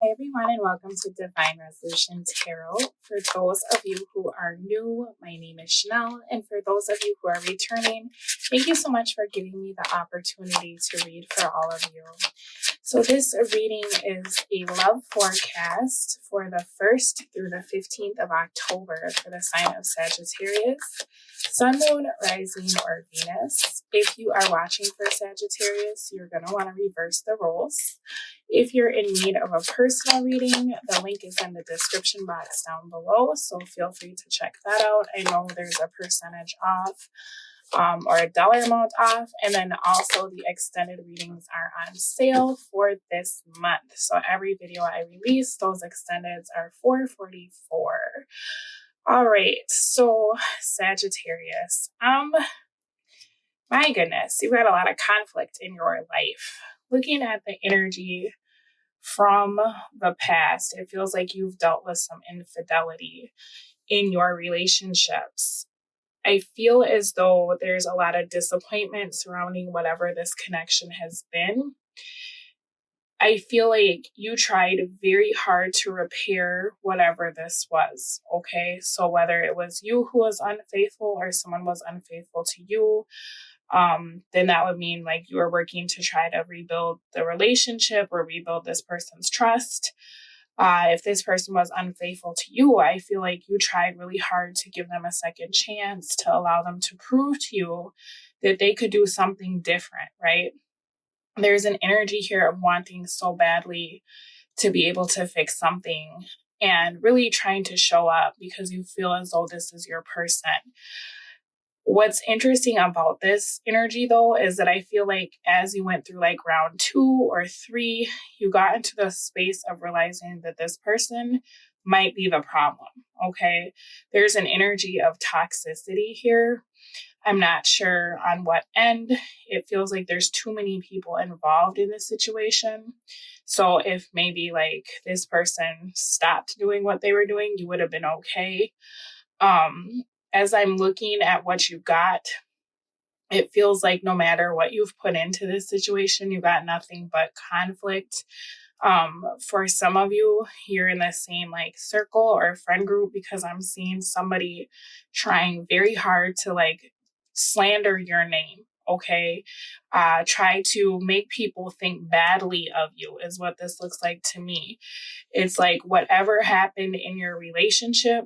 Hi everyone, and welcome to Divine Resolution Tarot. For those of you who are new, my name is Chanel, and for those of you who are returning, thank you so much for giving me the opportunity to read for all of you. So this reading is a love forecast for the 1st through the 15th of October for the sign of Sagittarius, Sun, Moon, Rising, or Venus. If you are watching for Sagittarius, you're going to want to reverse the roles. If you're in need of a personal reading, the link is in the description box down below, so feel free to check that out. I know there's a percentage off or a dollar amount off, and then also the extended readings are on sale for this month. So every video I release, those extendeds are $4.44. All right, so Sagittarius, my goodness, you've got a lot of conflict in your life. Looking at the energy from the past, it feels like you've dealt with some infidelity in your relationships. I feel as though there's a lot of disappointment surrounding whatever this connection has been. I feel like you tried very hard to repair whatever this was, okay? So whether it was you who was unfaithful or someone was unfaithful to you, then that would mean like you were working to try to rebuild the relationship or rebuild this person's trust. If this person was unfaithful to you, I feel like you tried really hard to give them a second chance to allow them to prove to you that they could do something different, right? There's an energy here of wanting so badly to be able to fix something and really trying to show up because you feel as though this is your person. What's interesting about this energy, though, is that I feel like as you went through like round 2 or 3, you got into the space of realizing that this person might be the problem, okay? There's an energy of toxicity here. I'm not sure on what end. It feels like there's too many people involved in this situation. So if maybe like this person stopped doing what they were doing, you would have been okay. As I'm looking at what you got, it feels like no matter what you've put into this situation, you got nothing but conflict. For some of you, you're in the same like circle or friend group because I'm seeing somebody trying very hard to like slander your name. Okay. Try to make people think badly of you is what this looks like to me. It's like whatever happened in your relationship,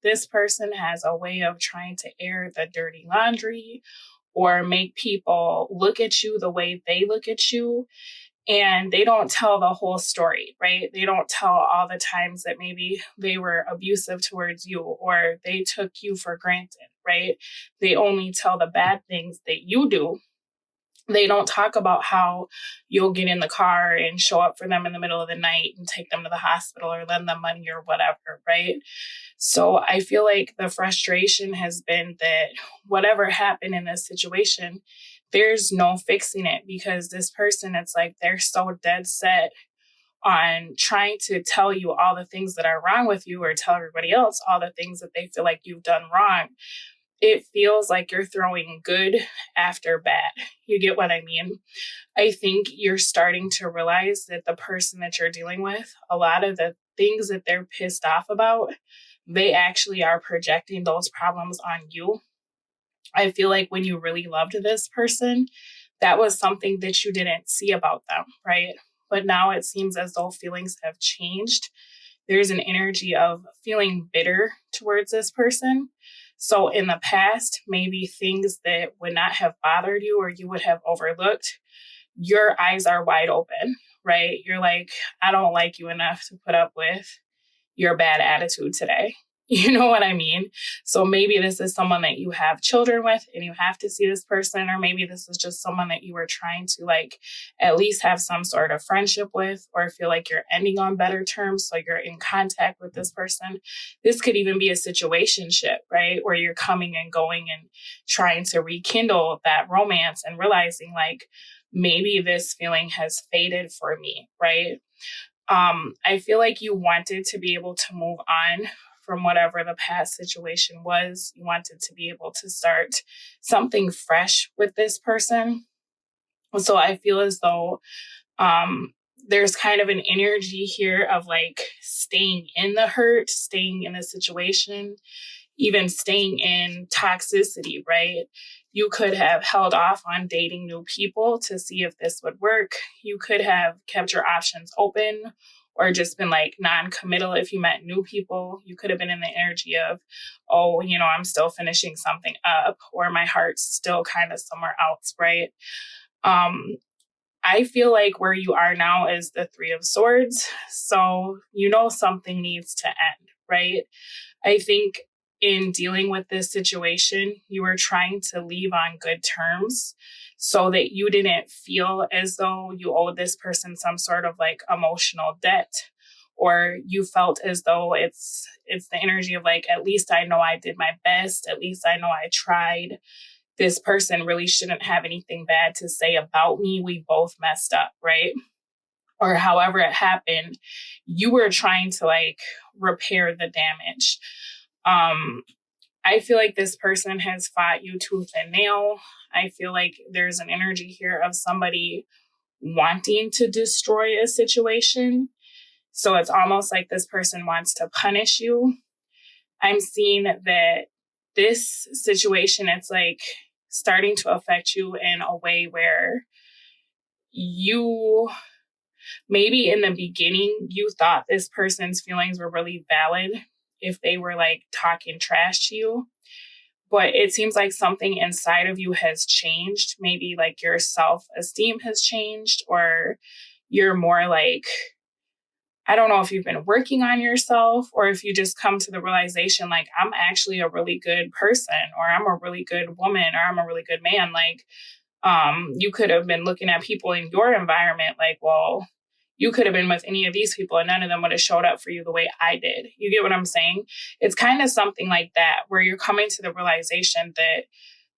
this person has a way of trying to air the dirty laundry or make people look at you the way they look at you. And they don't tell the whole story, right? They don't tell all the times that maybe they were abusive towards you or they took you for granted, right? They only tell the bad things that you do. They don't talk about how you'll get in the car and show up for them in the middle of the night and take them to the hospital or lend them money or whatever, right? So I feel like the frustration has been that whatever happened in this situation, there's no fixing it because this person, it's like they're so dead set on trying to tell you all the things that are wrong with you or tell everybody else all the things that they feel like you've done wrong. It feels like you're throwing good after bad. You get what I mean? I think you're starting to realize that the person that you're dealing with, a lot of the things that they're pissed off about, they actually are projecting those problems on you. I feel like when you really loved this person, that was something that you didn't see about them, right? But now it seems as though feelings have changed. There's an energy of feeling bitter towards this person. So in the past, maybe things that would not have bothered you or you would have overlooked, your eyes are wide open, right? You're like, I don't like you enough to put up with your bad attitude today. You know what I mean? So maybe this is someone that you have children with and you have to see this person, or maybe this is just someone that you were trying to like at least have some sort of friendship with or feel like you're ending on better terms. So you're in contact with this person. This could even be a situationship, right? Where you're coming and going and trying to rekindle that romance and realizing like maybe this feeling has faded for me, right? I feel like you wanted to be able to move on from whatever the past situation was. You wanted to be able to start something fresh with this person. So I feel as though there's kind of an energy here of like staying in the hurt, staying in the situation, even staying in toxicity, right? You could have held off on dating new people to see if this would work. You could have kept your options open or just been like non-committal if you met new people. You could have been in the energy of, oh, you know, I'm still finishing something up, or my heart's still kind of somewhere else, right? I feel like where you are now is the Three of Swords. So you know something needs to end, right? I think in dealing with this situation, you were trying to leave on good terms so that you didn't feel as though you owed this person some sort of like emotional debt, or you felt as though it's the energy of like, at least I know I did my best, at least I know I tried. This person really shouldn't have anything bad to say about me. We both messed up, right? Or however it happened, you were trying to like repair the damage. I feel like this person has fought you tooth and nail. I feel like there's an energy here of somebody wanting to destroy a situation. So it's almost like this person wants to punish you. I'm seeing that this situation, it's like starting to affect you in a way where you, maybe in the beginning, you thought this person's feelings were really valid if they were like talking trash to you. But it seems like something inside of you has changed. Maybe like your self-esteem has changed, or you're more like, I don't know if you've been working on yourself, or if you just come to the realization, like, I'm actually a really good person, or I'm a really good woman, or I'm a really good man. Like, you could have been looking at people in your environment like, well, you could have been with any of these people and none of them would have showed up for you the way I did. You get what I'm saying? It's kind of something like that, where you're coming to the realization that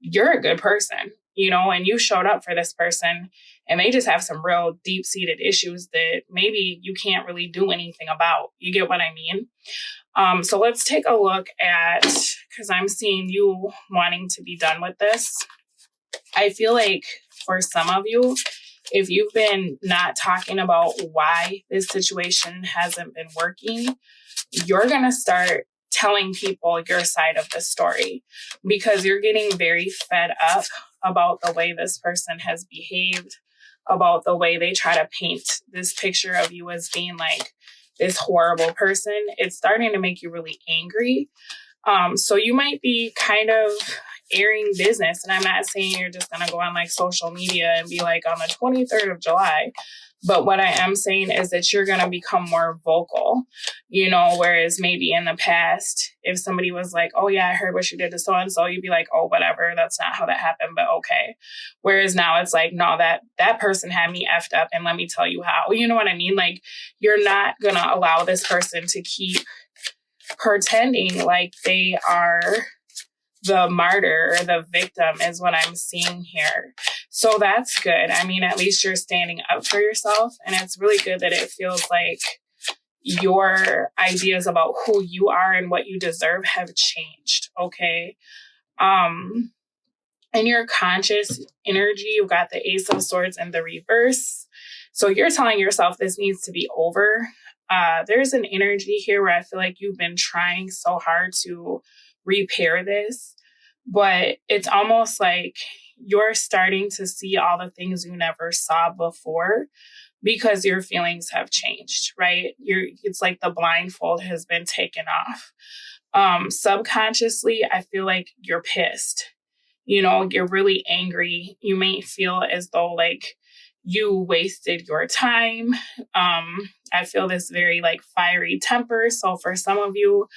you're a good person, you know, and you showed up for this person and they just have some real deep-seated issues that maybe you can't really do anything about. You get what I mean? So let's take a look at, because I'm seeing you wanting to be done with this. I feel like for some of you, if you've been not talking about why this situation hasn't been working, you're going to start telling people your side of the story, because you're getting very fed up about the way this person has behaved, about the way they try to paint this picture of you as being like this horrible person. It's starting to make you really angry. So you might be kind of airing business. And I'm not saying you're just going to go on like social media and be like, on the 23rd of July. But what I am saying is that you're going to become more vocal, you know, whereas maybe in the past, if somebody was like, oh yeah, I heard what you did to so-and-so, you'd be like, oh, whatever, that's not how that happened, but okay. Whereas now it's like, no, that person had me effed up and let me tell you how. You know what I mean? Like, you're not going to allow this person to keep pretending like they are the martyr or the victim, is what I'm seeing here. So that's good. I mean, at least you're standing up for yourself. And it's really good that it feels like your ideas about who you are and what you deserve have changed. Okay. In your conscious energy, you've got the Ace of Swords in the reverse. So you're telling yourself this needs to be over. There's an energy here where I feel like you've been trying so hard to repair this, but it's almost like you're starting to see all the things you never saw before because your feelings have changed, right? It's like the blindfold has been taken off. Subconsciously, I feel like you're pissed. You know, you're really angry. You may feel as though like you wasted your time. I feel this very like fiery temper. So for some of you,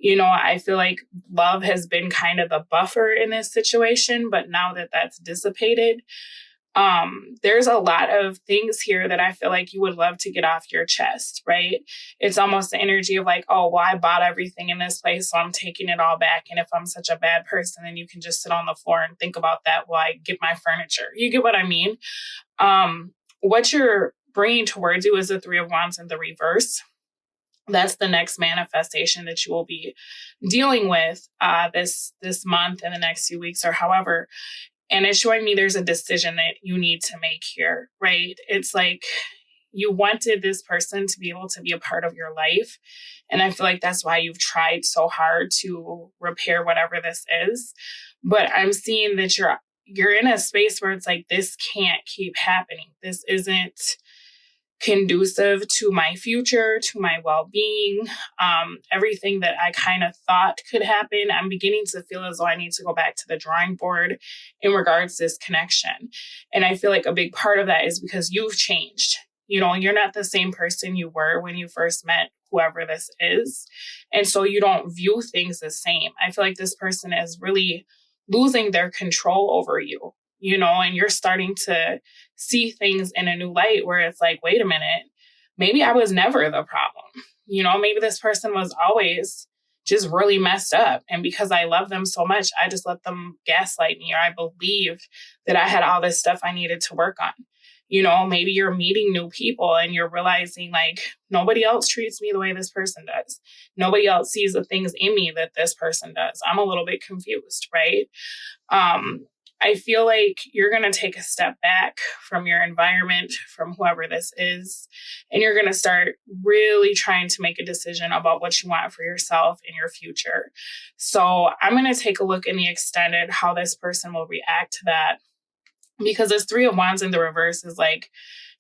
you know, I feel like love has been kind of the buffer in this situation, but now that that's dissipated, there's a lot of things here that I feel like you would love to get off your chest, right? It's almost the energy of like, oh, well, I bought everything in this place, so I'm taking it all back. And if I'm such a bad person, then you can just sit on the floor and think about that while I get my furniture. You get what I mean? What you're bringing towards you is the Three of Wands in the reverse. That's the next manifestation that you will be dealing with this month and the next few weeks or however. And it's showing me there's a decision that you need to make here, right? It's like You wanted this person to be able to be a part of your life. And I feel like that's why you've tried so hard to repair whatever this is. But I'm seeing that you're in a space where it's like, this can't keep happening. This isn't conducive to my future, to my well-being, everything that I kind of thought could happen. I'm beginning to feel as though I need to go back to the drawing board in regards to this connection. And I feel like a big part of that is because you've changed. You know, you're not the same person you were when you first met whoever this is. And so you don't view things the same. I feel like this person is really losing their control over you, you know, and you're starting to see things in a new light where it's like, wait a minute, maybe I was never the problem. You know, maybe this person was always just really messed up. And because I love them so much, I just let them gaslight me, or I believed that I had all this stuff I needed to work on. You know, maybe you're meeting new people and you're realizing like, nobody else treats me the way this person does. Nobody else sees the things in me that this person does. I'm a little bit confused, right? I feel like you're going to take a step back from your environment, from whoever this is, and you're going to start really trying to make a decision about what you want for yourself in your future. So I'm going to take a look in the extended how this person will react to that, because this Three of Wands in the reverse is like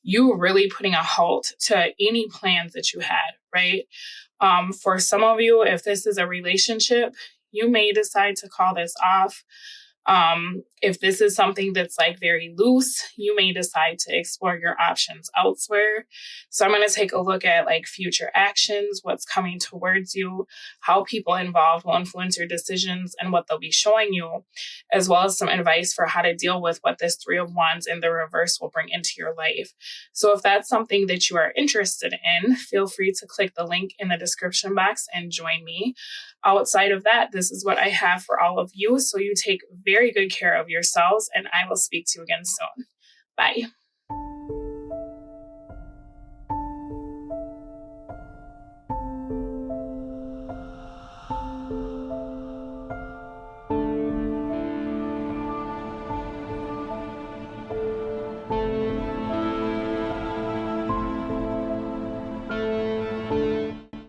you really putting a halt to any plans that you had, right? For some of you, if this is a relationship, you may decide to call this off. If this is something that's like very loose, you may decide to explore your options elsewhere. So I'm going to take a look at like future actions, what's coming towards you, how people involved will influence your decisions and what they'll be showing you, as well as some advice for how to deal with what this Three of Wands in the reverse will bring into your life. So if that's something that you are interested in, feel free to click the link in the description box and join me. Outside of that, this is what I have for all of you. So you take very good care of yourselves, and I will speak to you again soon. Bye.